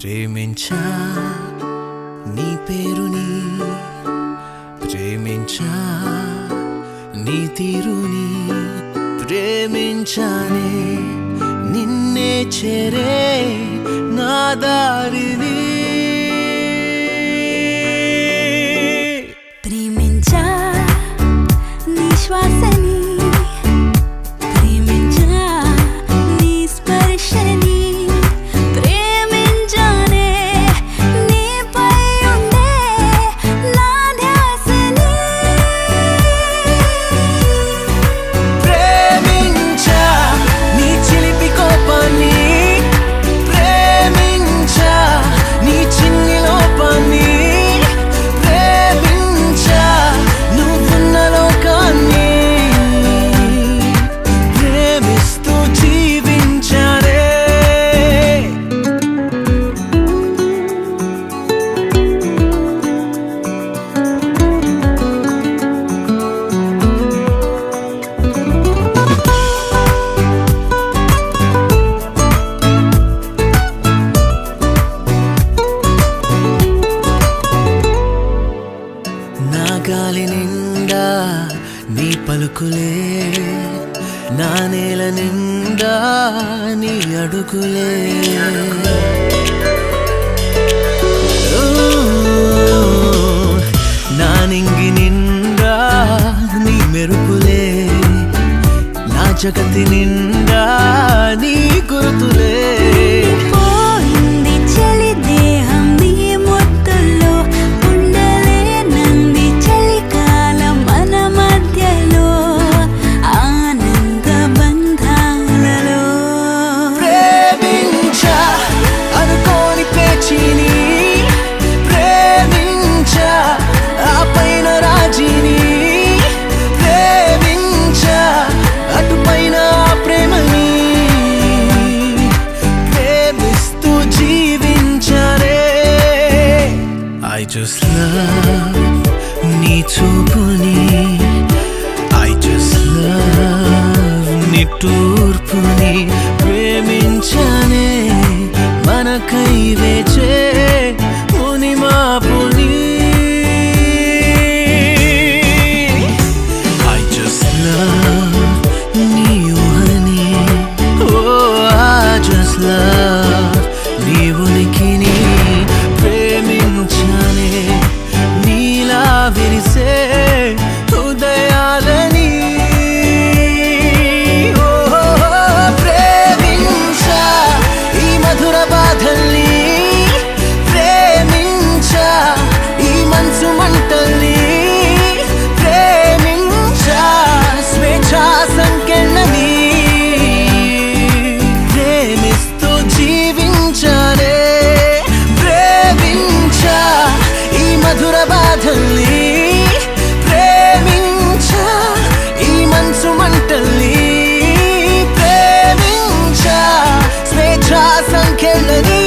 ప్రేమించా నీ పేరుని, ప్రేమించా నీ తీరుని, ప్రేమించానే నిన్నే చేరే నా దారిని. ప్రేమించా నీ శ్వాసని, ప్రేమించా నీ స్పర్శని, ప్రేమించానే నీపై ఉండే నా ధ్యాసని. ప్రేమించా నీ చిలిపి కోపాన్ని, ప్రేమించా నీ చిన్ని లోపాన్ని, ప్రేమించా నువ్వున్న లోకాన్ని, ప్రేమిస్తూ జీవించానే. నా గాలి నిండా నీ పలుకులే, నా నేల నిండా నీ అడుగులే. ఓ, నా నింగి నిండా నీ మెరుపులే, నా జగతి నిండా నీ గుర్తులే. పోయింది చలి దేహం నీ ముద్దుల్లో, ఉండలేనంది చలికాలం మన మధ్యలో, ఆనంద బంధాలలో. ప్రేమించా అనుకోని పేచిని, ప్రేమించా ఆ పైన రాజీని, ప్రేమించా అటుపైన ఆ ప్రేమని, ప్రేమిస్తూ జీవించారే. I just love నీ చూపుని, I just love నీ తూర్పుని, ప్రేమించానే మనకై వేచే ముని మాపుని. I just love నీ ఊహని, oh I just love నీ ఉనికిని, ప్రేమించానే నీలా విరిసే ఉదయాలని. ప్రేమించా ఈ మధుర బాధల్ని, ప్రేమించా ఈ మనసు మంటల్ని, ప్రేమించా స్వేచ్ఛా సంకెళ్ళని, ప్రేమిస్తూ జీవించానే. ప్రేమించా ఈ మధుర బాధల్ని, ప్రేమించా ఈ మనసు మంటల్ని, ప్రేమించా స్వేచ్ఛా సంఖ్యలని.